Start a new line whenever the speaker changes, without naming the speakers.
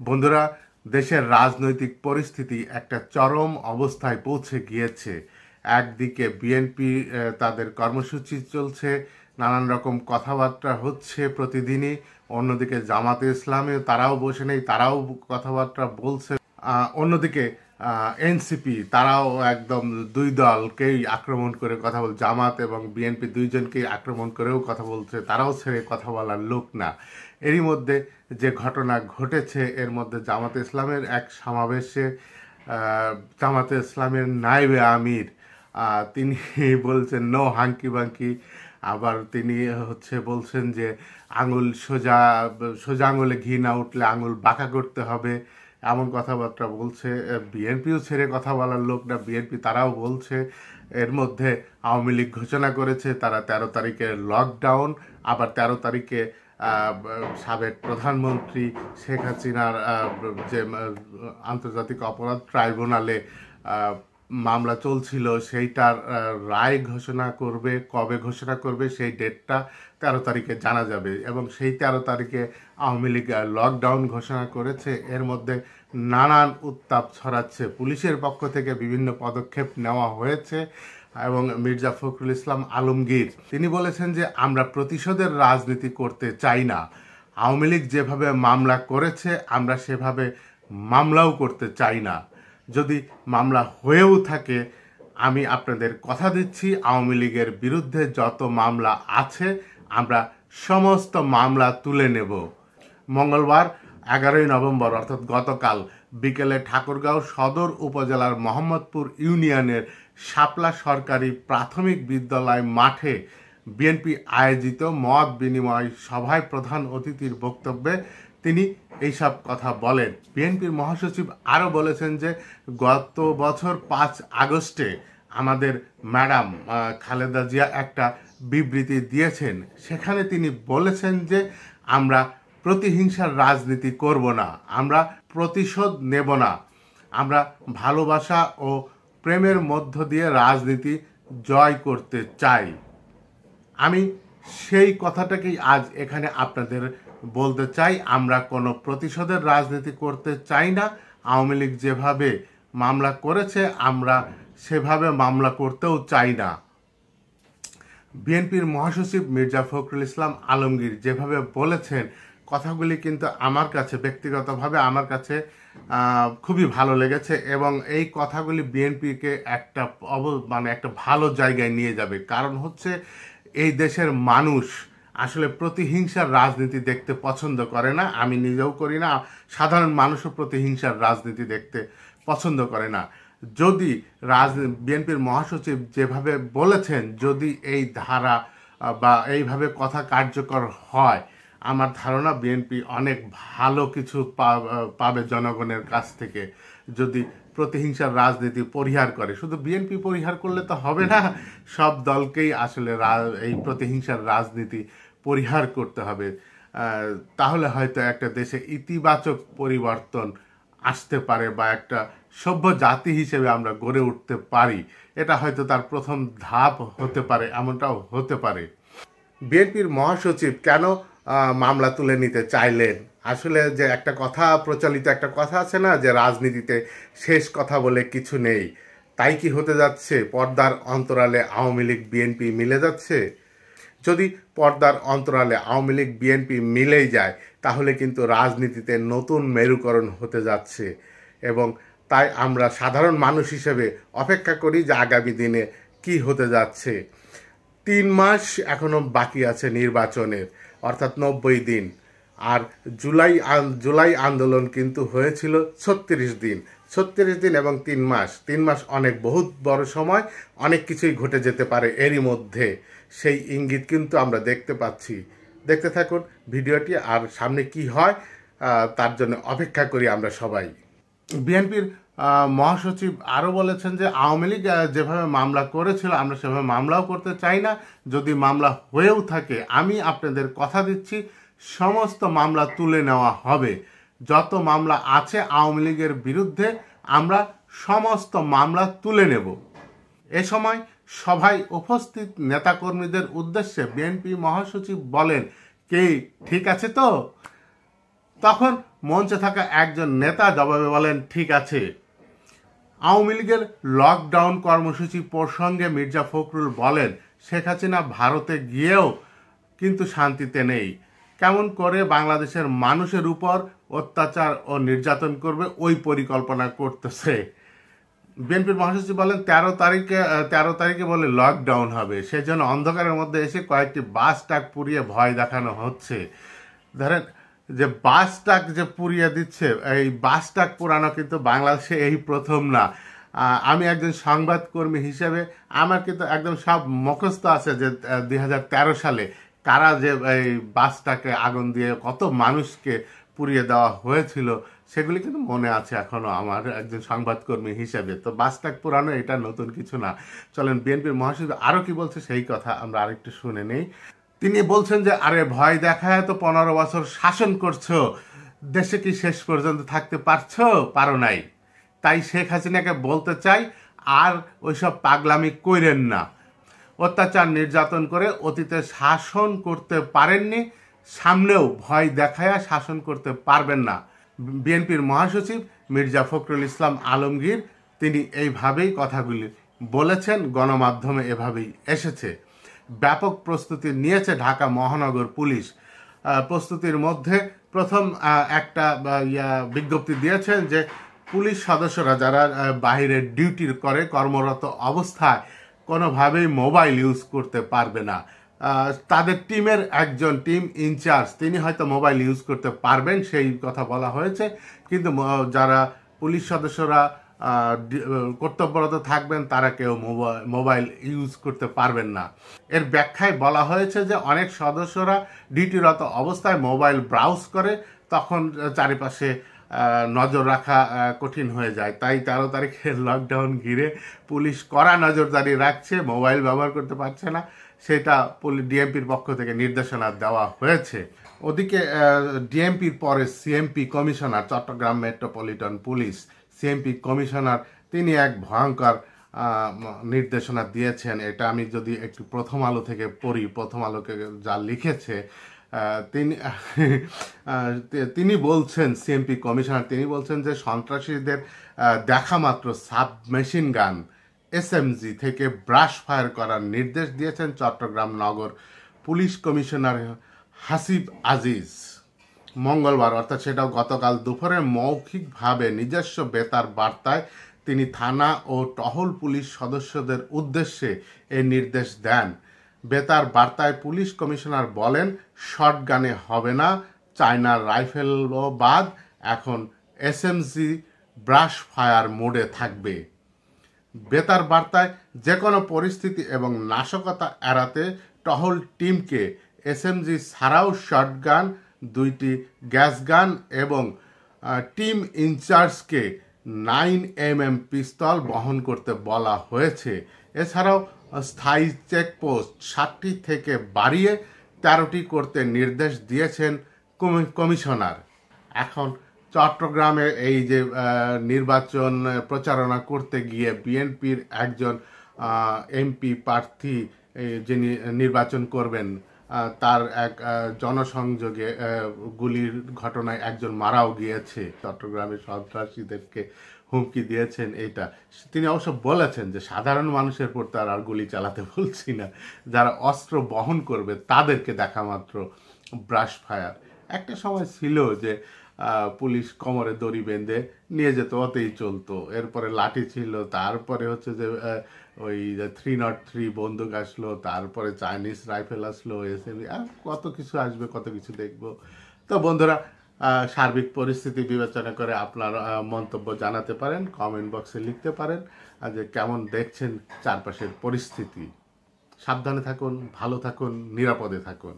বন্ধুরা, দেশের রাজনৈতিক পরিস্থিতি একটা চরম অবস্থায় পৌঁছে গিয়েছে। একদিকে বিএনপি তাদের কর্মসূচি চলছে, নানান রকম কথাবার্তা হচ্ছে প্রতিদিনই। অন্যদিকে জামাতে ইসলামী তারাও বসে নেই, তারাও কথাবার্তা বলছে। অন্যদিকে এনসিপি তারাও একদম দুই দলকেই আক্রমণ করে কথা বল, জামাত এবং বিএনপি দুইজনকেই আক্রমণ করেও কথা বলছে, তারাও ছেড়ে কথা বলার লোক না। এরই মধ্যে যে ঘটনা ঘটেছে, এর মধ্যে জামাতে ইসলামের এক সমাবেশে জামাতে ইসলামের নায়েবে আমির তিনি বলছেন নো হাঙ্কি বাঙ্কি। আবার তিনি বলছেন যে আঙুল সোজা সোজা আঙুলে ঘি না উঠলে আঙুল বাঁকা করতে হবে, এমন কথাবার্তা বলছে। বিএনপিও ছেড়ে কথা বলার লোক না, বিএনপি তারাও বলছে। এর মধ্যে আওয়ামী লীগ ঘোষণা করেছে তারা 13 তারিখে লকডাউন, আবার 13 তারিখে সাবেক প্রধানমন্ত্রী শেখ হাসিনার যে আন্তর্জাতিক অপরাধ ট্রাইব্যুনালে মামলা চলছিল সেইটার রায় ঘোষণা করবে। কবে ঘোষণা করবে সেই ডেটটা 13 তারিখে জানা যাবে, এবং সেই 13 তারিখে আওয়ামী লীগ লকডাউন ঘোষণা করেছে। এর মধ্যে নানান উত্তাপ ছড়াচ্ছে, পুলিশের পক্ষ থেকে বিভিন্ন পদক্ষেপ নেওয়া হয়েছে। এবং মির্জা ফখরুল ইসলাম আলমগীর তিনি বলেছেন যে আমরা প্রতিশোধের রাজনীতি করতে চাই না। আওয়ামী লীগ যেভাবে মামলা করেছে আমরা সেভাবে মামলাও করতে চাই না। যদি মামলা হয়েও থাকে, আমি আপনাদের কথা দিচ্ছি আওয়ামী লীগের বিরুদ্ধে যত মামলা আছে আমরা সমস্ত মামলা তুলে নেব। মঙ্গলবার 11ই নভেম্বর অর্থাৎ গতকাল বিকেলে ঠাকুরগাঁও সদর উপজেলার মোহাম্মদপুর ইউনিয়নের শাপলা সরকারি প্রাথমিক বিদ্যালয় মাঠে বিএনপি আয়োজিত মত বিনিময় সভায় প্রধান অতিথির বক্তব্যে তিনি এইসব কথা বলেন। বিএনপির মহাসচিব আরও বলেছেন যে গত বছর 5 আগস্টে আমাদের ম্যাডাম খালেদা জিয়া একটা বিবৃতি দিয়েছেন, সেখানে তিনি বলেছেন যে আমরা প্রতিহিংসার রাজনীতি করব না, আমরা প্রতিশোধ নেব না, আমরা ভালোবাসা ও প্রেমের মধ্য দিয়ে রাজনীতি জয় করতে চাই। আমি সেই কথাটাকেই আজ এখানে আপনাদের বলতে চাই। আমরা কোনো প্রতিশোধের রাজনীতি করতে চাই না। আওয়ামী লীগ যেভাবে মামলা করেছে আমরা সেভাবে মামলা করতেও চাই না। বিএনপির মহাসচিব মির্জা ফখরুল ইসলাম আলমগীর যেভাবে বলেছেন, কথাগুলি কিন্তু আমার কাছে ব্যক্তিগতভাবে আমার কাছে খুবই ভালো লেগেছে, এবং এই কথাগুলি বিএনপিকে একটা একটা ভালো জায়গায় নিয়ে যাবে। কারণ এই দেশের মানুষ আসলে প্রতিহিংসার রাজনীতি দেখতে পছন্দ করে না। আমি নিজেও করি না, সাধারণ মানুষও প্রতিহিংসার রাজনীতি দেখতে পছন্দ করে না। যদি বিএনপির মহাসচিব যেভাবে বলেছেন, যদি এই ধারা বা এইভাবে কথা কার্যকর হয়, আমার ধারণা বিএনপি অনেক ভালো কিছু পাবে জনগণের কাছ থেকে। যদি প্রতিহিংসার রাজনীতি পরিহার করে, শুধু বিএনপি পরিহার করলে তো হবে না, সব দলকেই আসলে এই প্রতিহিংসার রাজনীতি পরিহার করতে হবে। তাহলে হয়তো একটা দেশে ইতিবাচক পরিবর্তন আসতে পারে, বা একটা সভ্য জাতি হিসেবে আমরা গড়ে উঠতে পারি। এটা হয়তো তার প্রথম ধাপ হতে পারে, এমনটাও হতে পারে। বিএনপির মহাসচিব কেন মামলা তুলে নিতে চাইলেন? আসলে যে একটা কথা প্রচলিত একটা কথা আছে না, যে রাজনীতিতে শেষ কথা বলে কিছু নেই। তাই কি হতে যাচ্ছে? পর্দার অন্তরালে আওয়ামী লীগ বিএনপি মিলে যাচ্ছে। যদি পর্দার অন্তরালে আওয়ামী লীগ বিএনপি মিলেই যায়, তাহলে কিন্তু রাজনীতিতে নতুন মেরুকরণ হতে যাচ্ছে। এবং তাই আমরা সাধারণ মানুষ হিসেবে অপেক্ষা করি যে আগামী দিনে কি হতে যাচ্ছে। 3 মাস এখনো বাকি আছে নির্বাচনের, অর্থাৎ 90 দিন। আর জুলাই আন্দোলন কিন্তু হয়েছিল 36 দিন। 36 দিন এবং 3 মাস অনেক বহুত বড় সময়, অনেক কিছুই ঘটে যেতে পারে এরই মধ্যে। সেই ইঙ্গিত কিন্তু আমরা দেখতে পাচ্ছি। দেখতে থাকুন ভিডিওটি, আর সামনে কি হয় তার জন্য অপেক্ষা করি আমরা সবাই। বিএনপির মহাসচিব আরও বলেছেন যে আওয়ামী লীগ যেভাবে মামলা করেছিল আমরা সেভাবে মামলাও করতে চাই না। যদি মামলা হয়েও থাকে, আমি আপনাদের কথা দিচ্ছি সমস্ত মামলা তুলে নেওয়া হবে। যত মামলা আছে আওয়ামী লীগের বিরুদ্ধে আমরা সমস্ত মামলা তুলে নেব। এ সময় সভায় উপস্থিত নেতাকর্মীদের উদ্দেশ্যে বিএনপি মহাসচিব বলেন, কি ঠিক আছে তো? তখন মঞ্চে থাকা একজন নেতা জবাবে বলেন, ঠিক আছে। আওয়ামী লীগের লকডাউন কর্মসূচি প্রসঙ্গে মির্জা ফখরুল বলেন, শেখ হাসিনা ভারতে গিয়েও কিন্তু শান্তিতে নেই। কেমন করে বাংলাদেশের মানুষের উপর অত্যাচার ও নির্যাতন করবে ওই পরিকল্পনা করতেছে। বিএনপির মহাসচিব বলেন 13 তারিখে বলে লকডাউন হবে, সেজন্য অন্ধকারের মধ্যে এসে কয়েকটি বাস ট্রাক পুড়িয়ে ভয় দেখানো হচ্ছে। ধরেন যে বাস ট্রাক যে পুড়িয়ে দিচ্ছে, এই বাস ট্রাক পুরানো কিন্তু বাংলাদেশে এই প্রথম না। আমি একজন সংবাদকর্মী হিসেবে আমার কিন্তু একদম সব মুখস্থ আছে যে 2013 সালে কারা যে এই বাসটাকে আগুন দিয়ে কত মানুষকে পুড়িয়ে দেওয়া হয়েছিল সেগুলি কিন্তু মনে আছে এখনো আমার একজন সংবাদকর্মী হিসেবে। তো বাসটাক পুরানো এটা নতুন কিছু না। চলেন বিএনপির মহাসচিব আরো কি বলছে সেই কথা আমরা আরেকটু শুনে নেই। তিনি বলছেন যে আরে ভয় দেখায় তো 15 বছর শাসন করছো, দেশে কি শেষ পর্যন্ত থাকতে পারো নাই। তাই শেখ হাসিনাকে বলতে চাই আর ওইসব পাগলামি কইরেন না। অত্যাচার নির্যাতন করে অতীতে শাসন করতে পারেননি, সামনেও ভয় দেখায়া শাসন করতে পারবেন না। বিএনপির মহাসচিব মির্জা ফখরুল ইসলাম আলমগীর তিনি এইভাবেই কথাগুলি বলেছেন, গণমাধ্যমে এভাবেই এসেছে। ব্যাপক প্রস্তুতি নিয়েছে ঢাকা মহানগর পুলিশ। প্রস্তুতির মধ্যে প্রথম একটা বিজ্ঞপ্তি দিয়েছেন যে পুলিশ সদস্যরা যারা বাইরে ডিউটি করে কর্মরত অবস্থায় কোনোভাবেই মোবাইল ইউজ করতে পারবে না। তাদের টিমের একজন টিম ইনচার্জ তিনি হয়তো মোবাইল ইউজ করতে পারবেন সেই কথা বলা হয়েছে, কিন্তু যারা পুলিশ সদস্যরা কর্তব্যরত থাকবেন তারা কেউ মোবাইল ইউজ করতে পারবেন না। এর ব্যাখ্যায় বলা হয়েছে যে অনেক সদস্যরা ডিউটিরত অবস্থায় মোবাইল ব্রাউজ করে, তখন চারিপাশে নজর রাখা কঠিন হয়ে যায়। তাই 13 তারিখের লকডাউন ঘিরে পুলিশ কড়া নজরদারি রাখছে, মোবাইল ব্যবহার করতে পারছে না, সেটা ডিএমপির পক্ষ থেকে নির্দেশনা দেওয়া হয়েছে। ওদিকে ডিএমপির পরে CMP commissioner, Chittagong metropolitan police CMP commissioner, তিনি এক ভয়ঙ্কর নির্দেশনা দিয়েছেন। এটা আমি যদি একটু প্রথম আলো থেকে পড়ি, প্রথম আলোকে যা লিখেছে, তিনি বলছেন, সিএমপি কমিশনার তিনি বলছেন যে সন্ত্রাসীদের দেখা মাত্র সাবমেশিন গান এসএমজি থেকে ব্রাশ ফায়ার করার নির্দেশ দিয়েছেন চট্টগ্রাম নগর পুলিশ কমিশনার হাসিব আজিজ। মঙ্গলবার, অর্থাৎ সেটাও গতকাল দুপুরে মৌখিকভাবে নিজস্ব বেতার বার্তায় তিনি থানা ও টহল পুলিশ সদস্যদের উদ্দেশ্যে এই নির্দেশ দেন। বেতার বার্তায় পুলিশ কমিশনার বলেন, শটগানে হবে না, চায়নার রাইফেলও বাদ, এখন এসএমজি ব্রাশ ফায়ার মোডে থাকবে। বেতার বার্তায় যে কোনো পরিস্থিতি এবং নাশকতা এড়াতে টহল টিমকে এসএমজি ছাড়াও শটগান, 2টি গ্যাস গান এবং টিম ইনচার্জকে 9mm পিস্তল বহন করতে বলা হয়েছে। এছাড়াও স্থায়ী চেকপোস্ট 7টি থেকে বাড়িয়ে 13টি করতে নির্দেশ দিয়েছেন কমিশনার। এখন চট্টগ্রামে এই যে নির্বাচন প্রচারণা করতে গিয়ে বিএনপির একজন এমপি প্রার্থী যিনি নির্বাচন করবেন, তার এক জনসংযোগে গুলির ঘটনায় একজন মারাও গিয়েছে। চট্টগ্রামের সন্ত্রাসীদেরকে হুমকি দিয়েছেন। এইটা তিনি অবশ্য বলেছেন যে সাধারণ মানুষের উপর তার আর গুলি চালাতে বলছি না, যারা অস্ত্র বহন করবে তাদেরকে দেখা মাত্র ব্রাশ ফায়ার। একটা সময় ছিল যে পুলিশ কোমরে দড়ি বেঁধে নিয়ে যেত, ওতেই চলতো। এরপরে লাঠি ছিল, তারপরে হচ্ছে যে ওই 303 বন্দুক আসলো, তারপরে চাইনিজ রাইফেল আসলো, এসএমজি, আর কত কিছু আসবে, কত কিছু দেখবো। তো বন্ধুরা, সার্বিক পরিস্থিতি বিবেচনা করে আপনার মন্তব্য জানাতে পারেন, কমেন্ট বক্সে লিখতে পারেন যে কেমন দেখছেন চারপাশের পরিস্থিতি। সাবধানে থাকুন, ভালো থাকুন, নিরাপদে থাকুন।